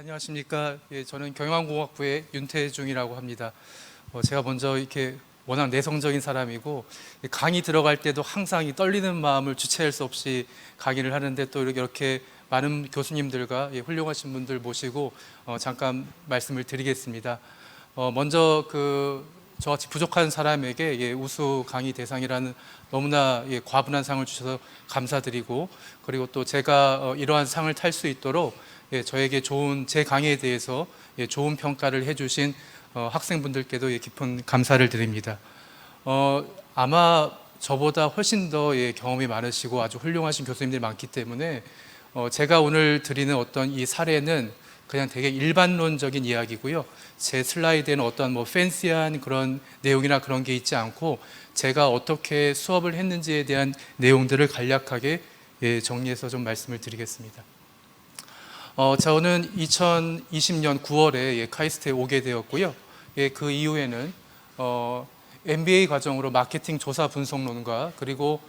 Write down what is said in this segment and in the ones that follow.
안녕하십니까. 저는 경영공학부의 윤태중이라고 합니다. 제가 먼저 이렇게 워낙 내성적인 사람이고 강의 들어갈 때도 항상 이 떨리는 마음을 주체할 수 없이 강의를 하는데 또 이렇게 많은 교수님들과 훌륭하신 분들 모시고 잠깐 말씀을 드리겠습니다. 먼저 저같이 부족한 사람에게 우수 강의 대상이라는 너무나 과분한 상을 주셔서 감사드리고, 그리고 또 제가 이러한 상을 탈 수 있도록 저에게 제 강의에 대해서 좋은 평가를 해주신 학생분들께도 깊은 감사를 드립니다. 아마 저보다 훨씬 더 경험이 많으시고 아주 훌륭하신 교수님들이 많기 때문에 제가 오늘 드리는 어떤 이 사례는 그냥 되게 일반론적인 이야기고요. 제 슬라이드에는 어떤 팬시한 그런 내용이나 그런 게 있지 않고 제가 어떻게 수업을 했는지에 대한 내용들을 간략하게 정리해서 좀 말씀을 드리겠습니다. 저는 2020년 9월에 카이스트에 오게 되었고요. 그 이후에는 MBA 과정으로 마케팅 조사 분석론과 그리고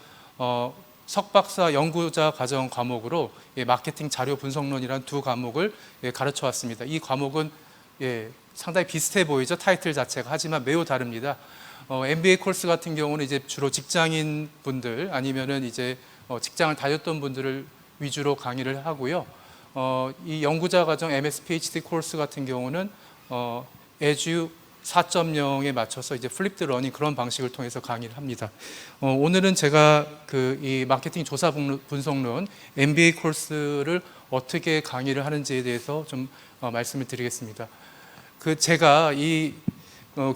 석박사 연구자 과정 과목으로 마케팅 자료 분석론이라는 두 과목을 가르쳐 왔습니다. 이 과목은 상당히 비슷해 보이죠, 타이틀 자체가. 하지만 매우 다릅니다. MBA 코र्스 같은 경우는 이제 주로 직장인 분들 아니면은 이제 직장을 다녔던 분들을 위주로 강의를 하고요. 이 연구자 과정 MS PhD 코र्스 같은 경우는 에듀 4.0에 맞춰서 이제 플립드 러닝 그런 방식을 통해서 강의를 합니다. 오늘은 제가 이 마케팅 조사 분석론 MBA 코र्스를 어떻게 강의를 하는지에 대해서 좀 말씀을 드리겠습니다. 제가 이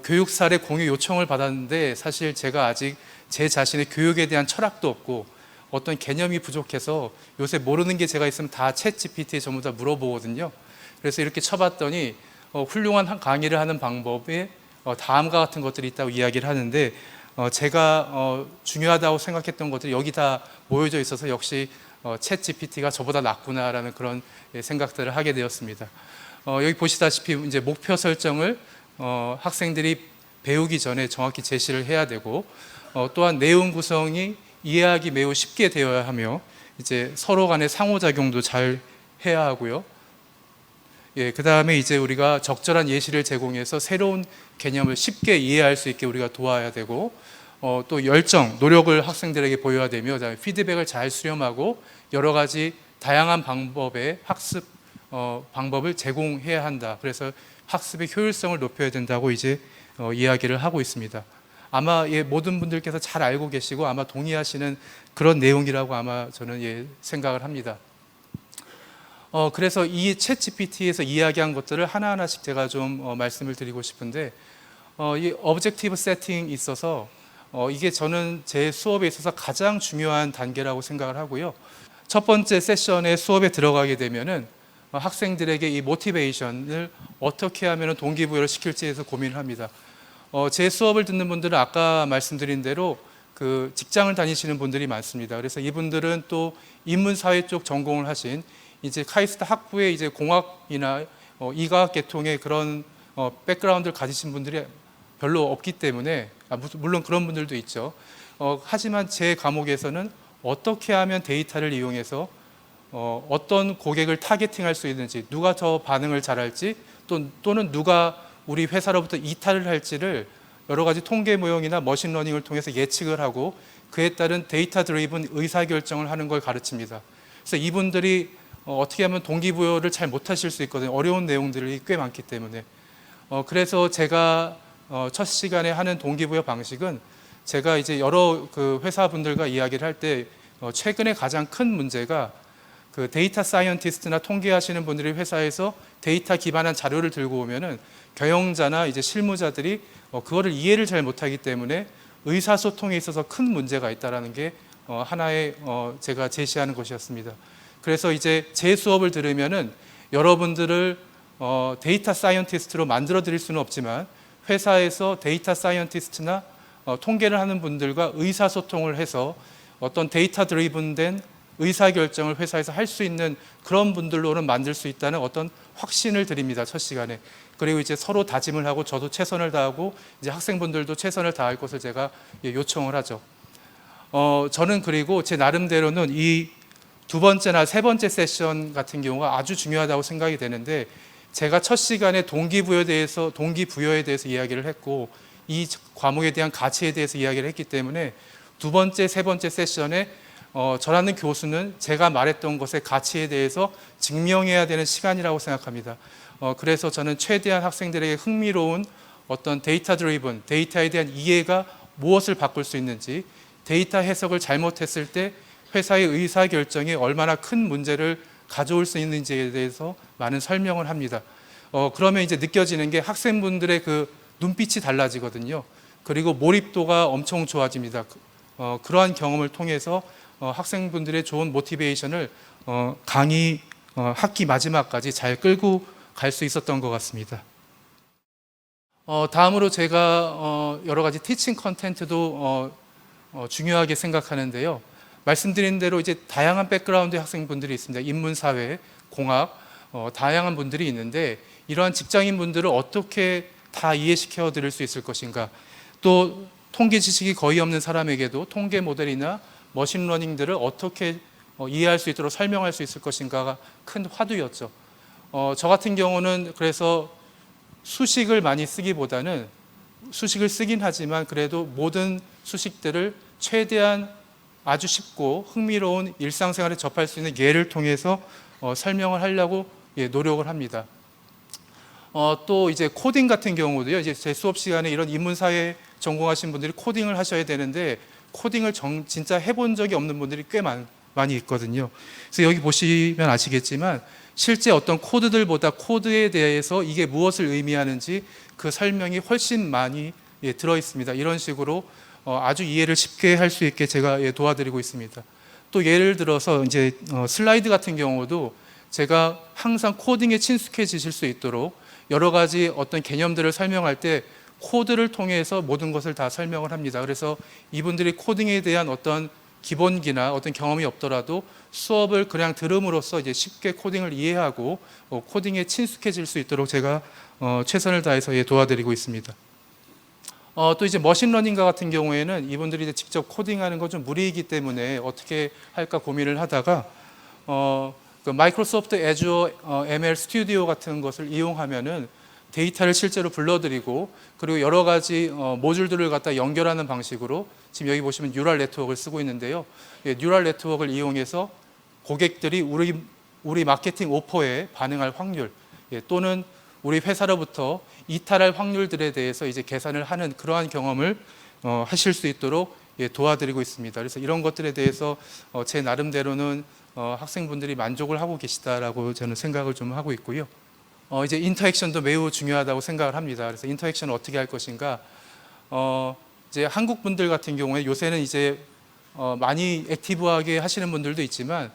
교육 사례 공유 요청을 받았는데 사실 제가 아직 제 자신의 교육에 대한 철학도 없고 어떤 개념이 부족해서 요새 모르는 게 제가 있으면 다 챗 GPT에 전부 다 물어보거든요. 그래서 이렇게 쳐봤더니 훌륭한 강의를 하는 방법에 다음과 같은 것들이 있다고 이야기를 하는데 제가 중요하다고 생각했던 것들이 여기 다 모여져 있어서 역시 챗 GPT가 저보다 낫구나라는 그런 생각들을 하게 되었습니다. 여기 보시다시피 이제 목표 설정을 학생들이 배우기 전에 정확히 제시를 해야 되고 또한 내용 구성이 이해하기 매우 쉽게 되어야 하며 이제 서로 간의 상호작용도 잘 해야 하고요. 그 다음에 이제 우리가 적절한 예시를 제공해서 새로운 개념을 쉽게 이해할 수 있게 우리가 도와야 되고 또 열정, 노력을 학생들에게 보여야 되며 그다음에 피드백을 잘 수렴하고 여러 가지 다양한 방법의 학습 방법을 제공해야 한다. 그래서 학습의 효율성을 높여야 된다고 이제 이야기를 하고 있습니다. 아마 모든 분들께서 잘 알고 계시고 아마 동의하시는 그런 내용이라고 아마 저는 생각을 합니다. 그래서 이 챗 GPT에서 이야기한 것들을 하나하나씩 제가 좀 말씀을 드리고 싶은데 이 objective setting이 있어서 이게 저는 제 수업에 있어서 가장 중요한 단계라고 생각을 하고요. 첫 번째 세션에 수업에 들어가게 되면은 학생들에게 이 모티베이션을 어떻게 하면 동기부여를 시킬지에 대해서 고민을 합니다. 제 수업을 듣는 분들은 아까 말씀드린 대로 직장을 다니시는 분들이 많습니다. 그래서 이분들은 또 인문사회 쪽 전공을 하신 이제 카이스트 학부에 이제 공학이나 이과학 계통의 그런 백그라운드를 가지신 분들이 별로 없기 때문에 물론 그런 분들도 있죠. 하지만 제 과목에서는 어떻게 하면 데이터를 이용해서 어떤 고객을 타겟팅할 수 있는지, 누가 더 반응을 잘할지 또는 누가 우리 회사로부터 이탈을 할지를 여러 가지 통계 모형이나 머신러닝을 통해서 예측을 하고 그에 따른 데이터 드리븐 의사결정을 하는 걸 가르칩니다. 그래서 이분들이 어떻게 하면 동기부여를 잘 못하실 수 있거든요. 어려운 내용들이 꽤 많기 때문에. 그래서 제가 첫 시간에 하는 동기부여 방식은 제가 이제 여러 회사분들과 이야기를 할 때 최근에 가장 큰 문제가 데이터 사이언티스트나 통계하시는 분들이 회사에서 데이터 기반한 자료를 들고 오면은 경영자나 이제 실무자들이 그거를 이해를 잘 못하기 때문에 의사소통에 있어서 큰 문제가 있다라는 게 하나의 제가 제시하는 것이었습니다. 그래서 이제 제 수업을 들으면은 여러분들을 데이터 사이언티스트로 만들어 드릴 수는 없지만 회사에서 데이터 사이언티스트나 통계를 하는 분들과 의사소통을 해서 어떤 데이터 드리븐된 의사결정을 회사에서 할 수 있는 그런 분들로는 만들 수 있다는 어떤 확신을 드립니다. 첫 시간에. 그리고 이제 서로 다짐을 하고 저도 최선을 다하고 이제 학생분들도 최선을 다할 것을 제가 요청을 하죠. 저는 그리고 제 나름대로는 이 두 번째나 세 번째 세션 같은 경우가 아주 중요하다고 생각이 되는데 제가 첫 시간에 동기부여에 대해서 이야기를 했고 이 과목에 대한 가치에 대해서 이야기를 했기 때문에 두 번째, 세 번째 세션에 저라는 교수는 제가 말했던 것의 가치에 대해서 증명해야 되는 시간이라고 생각합니다. 그래서 저는 최대한 학생들에게 흥미로운 어떤 데이터 드리븐, 데이터에 대한 이해가 무엇을 바꿀 수 있는지, 데이터 해석을 잘못했을 때 회사의 의사결정에 얼마나 큰 문제를 가져올 수 있는지에 대해서 많은 설명을 합니다. 그러면 이제 느껴지는 게 학생분들의 그 눈빛이 달라지거든요. 그리고 몰입도가 엄청 좋아집니다. 그러한 경험을 통해서 학생분들의 좋은 모티베이션을 강의 학기 마지막까지 잘 끌고 갈 수 있었던 것 같습니다. 다음으로 제가 여러 가지 티칭 컨텐츠도 중요하게 생각하는데요. 말씀드린 대로 이제 다양한 백그라운드의 학생분들이 있습니다. 인문사회, 공학, 다양한 분들이 있는데 이러한 직장인분들을 어떻게 다 이해시켜 드릴 수 있을 것인가. 또 통계 지식이 거의 없는 사람에게도 통계 모델이나 머신러닝들을 어떻게 이해할 수 있도록 설명할 수 있을 것인가가 큰 화두였죠. 저 같은 경우는 그래서 수식을 많이 쓰기보다는 수식을 쓰긴 하지만 그래도 모든 수식들을 최대한 아주 쉽고 흥미로운 일상생활에 접할 수 있는 예를 통해서 설명을 하려고 노력을 합니다. 또 이제 코딩 같은 경우도요. 이제 제 수업 시간에 이런 인문사회 전공하신 분들이 코딩을 하셔야 되는데 코딩을 진짜 해본 적이 없는 분들이 꽤 많이 있거든요. 그래서 여기 보시면 아시겠지만 실제 어떤 코드들보다 코드에 대해서 이게 무엇을 의미하는지 그 설명이 훨씬 많이 들어 있습니다. 이런 식으로 아주 이해를 쉽게 할 수 있게 제가 도와드리고 있습니다. 또 예를 들어서 이제 슬라이드 같은 경우도 제가 항상 코딩에 친숙해지실 수 있도록 여러 가지 어떤 개념들을 설명할 때 코드를 통해서 모든 것을 다 설명을 합니다. 그래서 이분들이 코딩에 대한 어떤 기본기나 어떤 경험이 없더라도 수업을 그냥 들음으로써 이제 쉽게 코딩을 이해하고 코딩에 친숙해질 수 있도록 제가 최선을 다해서 도와드리고 있습니다. 또 이제 머신러닝과 같은 경우에는 이분들이 이제 직접 코딩하는 건 좀 무리이기 때문에 어떻게 할까 고민을 하다가 그 마이크로소프트 애주어 ML 스튜디오 같은 것을 이용하면은 데이터를 실제로 불러들이고 그리고 여러 가지 모듈들을 갖다 연결하는 방식으로 지금 여기 보시면 뉴럴 네트워크를 쓰고 있는데요. 뉴럴 네트워크를 이용해서 고객들이 우리 마케팅 오퍼에 반응할 확률 또는 우리 회사로부터 이탈할 확률들에 대해서 이제 계산을 하는 그러한 경험을 하실 수 있도록 도와드리고 있습니다. 그래서 이런 것들에 대해서 제 나름대로는 학생분들이 만족을 하고 계시다라고 저는 생각을 좀 하고 있고요. 이제 인터액션도 매우 중요하다고 생각을 합니다. 그래서 인터액션을 어떻게 할 것인가? 이제 한국 분들 같은 경우에 요새는 이제 많이 액티브하게 하시는 분들도 있지만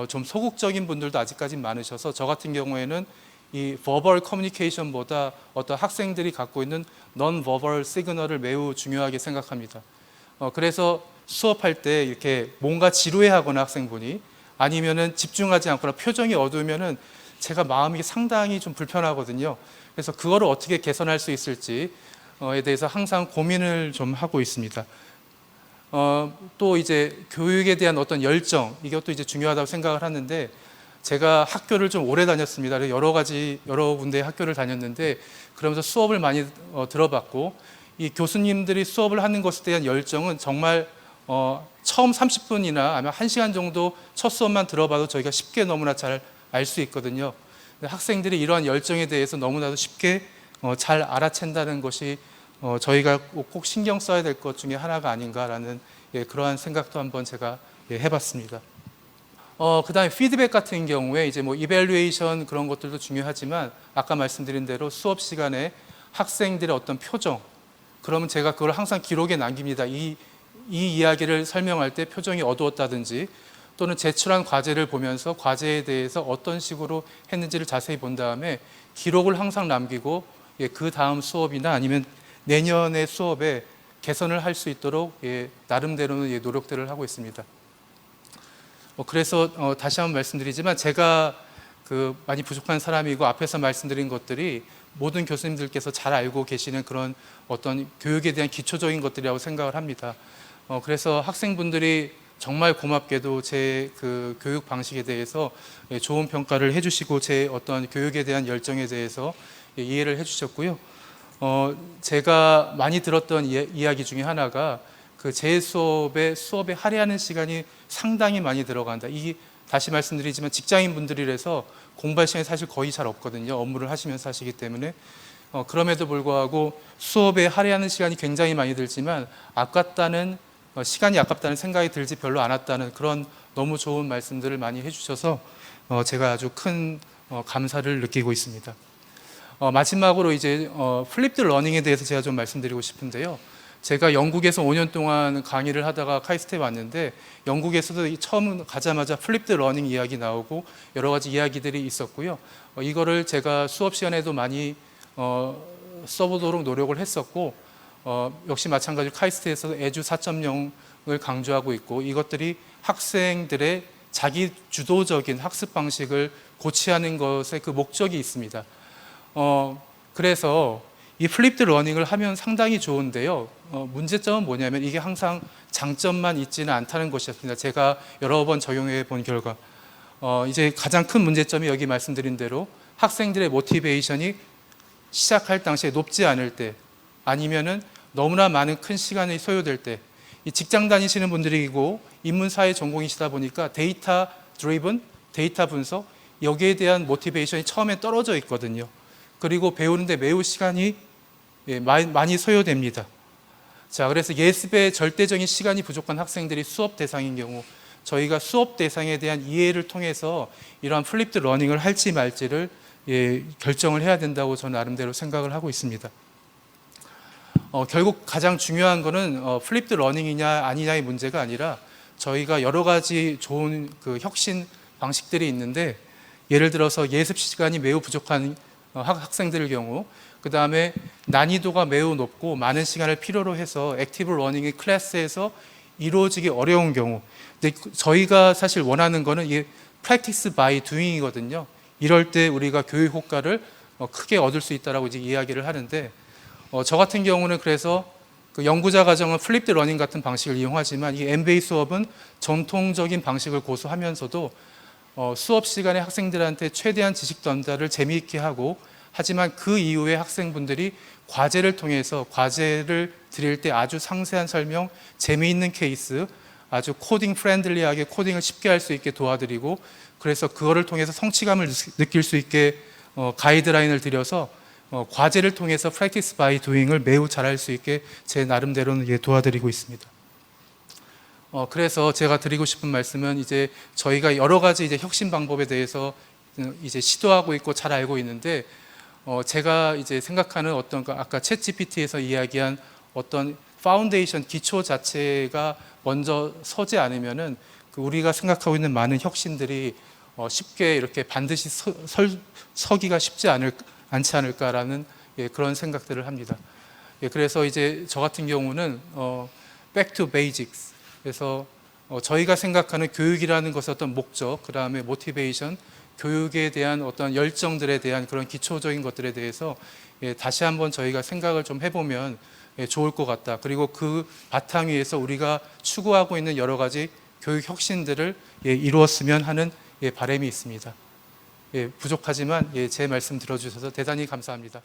좀 소극적인 분들도 아직까지 많으셔서 저 같은 경우에는 이 버벌 커뮤니케이션보다 어떤 학생들이 갖고 있는 non verbal 시그널을 매우 중요하게 생각합니다. 그래서 수업할 때 이렇게 뭔가 지루해하거나 학생분이 아니면은 집중하지 않거나 표정이 어두우면은 제가 마음이 상당히 좀 불편하거든요. 그래서 그거를 어떻게 개선할 수 있을지에 대해서 항상 고민을 좀 하고 있습니다. 또 이제 교육에 대한 어떤 열정, 이것도 이제 중요하다고 생각을 하는데 제가 학교를 좀 오래 다녔습니다. 여러 군데 학교를 다녔는데 그러면서 수업을 많이 들어봤고 이 교수님들이 수업을 하는 것에 대한 열정은 정말 처음 30분이나 아니면 1시간 정도 첫 수업만 들어봐도 저희가 쉽게 너무나 잘 알 수 있거든요. 학생들이 이러한 열정에 대해서 너무나도 쉽게 잘 알아챈다는 것이 저희가 꼭 신경 써야 될 것 중에 하나가 아닌가라는 그러한 생각도 한번 제가 해봤습니다. 그 다음에 피드백 같은 경우에 이제 뭐 이밸류에이션 그런 것들도 중요하지만 아까 말씀드린 대로 수업 시간에 학생들의 어떤 표정, 그러면 제가 그걸 항상 기록에 남깁니다. 이 이야기를 설명할 때 표정이 어두웠다든지 또는 제출한 과제를 보면서 과제에 대해서 어떤 식으로 했는지를 자세히 본 다음에 기록을 항상 남기고 그 다음 수업이나 아니면 내년의 수업에 개선을 할 수 있도록 나름대로는 노력들을 하고 있습니다. 그래서 다시 한번 말씀드리지만 제가 많이 부족한 사람이고 앞에서 말씀드린 것들이 모든 교수님들께서 잘 알고 계시는 그런 어떤 교육에 대한 기초적인 것들이라고 생각을 합니다. 그래서 학생분들이 정말 고맙게도 제 그 교육 방식에 대해서 좋은 평가를 해주시고 제 어떤 교육에 대한 열정에 대해서 이해를 해주셨고요. 제가 많이 들었던 이야기 중에 하나가 그 제 수업에 할애하는 시간이 상당히 많이 들어간다. 이 다시 말씀드리지만 직장인 분들이라서 공부할 시간이 사실 거의 잘 없거든요. 업무를 하시면서 하시기 때문에. 그럼에도 불구하고 수업에 할애하는 시간이 굉장히 많이 들지만 시간이 아깝다는 생각이 들지 별로 않았다는 그런 너무 좋은 말씀들을 많이 해주셔서 제가 아주 큰 감사를 느끼고 있습니다. 마지막으로 이제 플립드 러닝에 대해서 제가 좀 말씀드리고 싶은데요. 제가 영국에서 5년 동안 강의를 하다가 카이스트에 왔는데 영국에서도 처음 가자마자 플립드 러닝 이야기 나오고 여러 가지 이야기들이 있었고요. 이거를 제가 수업 시간에도 많이 써보도록 노력을 했었고 역시 마찬가지로 카이스트에서 에듀 4.0을 강조하고 있고 이것들이 학생들의 자기 주도적인 학습 방식을 고취하는 것에 그 목적이 있습니다. 그래서 이 플립드 러닝을 하면 상당히 좋은데요. 문제점은 뭐냐면 이게 항상 장점만 있지는 않다는 것이었습니다. 제가 여러 번 적용해 본 결과 이제 가장 큰 문제점이 여기 말씀드린 대로 학생들의 모티베이션이 시작할 당시에 높지 않을 때 아니면은 너무나 많은 큰 시간이 소요될 때 이 직장 다니시는 분들이고 인문사회 전공이시다 보니까 데이터 드리븐, 데이터 분석 여기에 대한 모티베이션이 처음에 떨어져 있거든요. 그리고 배우는데 매우 시간이 많이 소요됩니다. 자, 그래서 예습에 절대적인 시간이 부족한 학생들이 수업 대상인 경우 저희가 수업 대상에 대한 이해를 통해서 이러한 플립드 러닝을 할지 말지를 결정을 해야 된다고 저는 나름대로 생각을 하고 있습니다. 결국 가장 중요한 거는 플립드 러닝이냐 아니냐의 문제가 아니라 저희가 여러 가지 좋은 그 혁신 방식들이 있는데 예를 들어서 예습 시간이 매우 부족한 학생들의 경우 그 다음에 난이도가 매우 높고 많은 시간을 필요로 해서 액티브 러닝이 클래스에서 이루어지기 어려운 경우 근데 저희가 사실 원하는 거는 이 practice by doing이거든요. 이럴 때 우리가 교육 효과를 크게 얻을 수 있다라고 이제 이야기를 하는데 저 같은 경우는 그래서 그 연구자 과정은 플립드 러닝 같은 방식을 이용하지만 이 MBA 수업은 전통적인 방식을 고수하면서도 수업 시간에 학생들한테 최대한 지식 전달을 재미있게 하고 하지만 그 이후에 학생분들이 과제를 통해서 과제를 드릴 때 아주 상세한 설명, 재미있는 케이스, 아주 코딩 프렌들리하게 코딩을 쉽게 할 수 있게 도와드리고 그래서 그거를 통해서 성취감을 느낄 수 있게 가이드라인을 드려서 과제를 통해서 practice by doing을 매우 잘할 수 있게 제 나름대로는 도와드리고 있습니다. 그래서 제가 드리고 싶은 말씀은 이제 저희가 여러 가지 이제 혁신 방법에 대해서 이제 시도하고 있고 잘 알고 있는데 제가 이제 생각하는 어떤 아까 챗 GPT에서 이야기한 어떤 파운데이션 기초 자체가 먼저 서지 않으면은 우리가 생각하고 있는 많은 혁신들이 쉽게 이렇게 반드시 서기가 쉽지 않지 않을까라는 그런 생각들을 합니다. 그래서 이제 저 같은 경우는 back to basics. 그래서 저희가 생각하는 교육이라는 것의 어떤 목적, 그 다음에 모티베이션, 교육에 대한 어떤 열정들에 대한 그런 기초적인 것들에 대해서 다시 한번 저희가 생각을 좀 해보면 좋을 것 같다. 그리고 그 바탕 위에서 우리가 추구하고 있는 여러 가지 교육 혁신들을 이루었으면 하는 바람이 있습니다. 부족하지만 제 말씀 들어주셔서 대단히 감사합니다.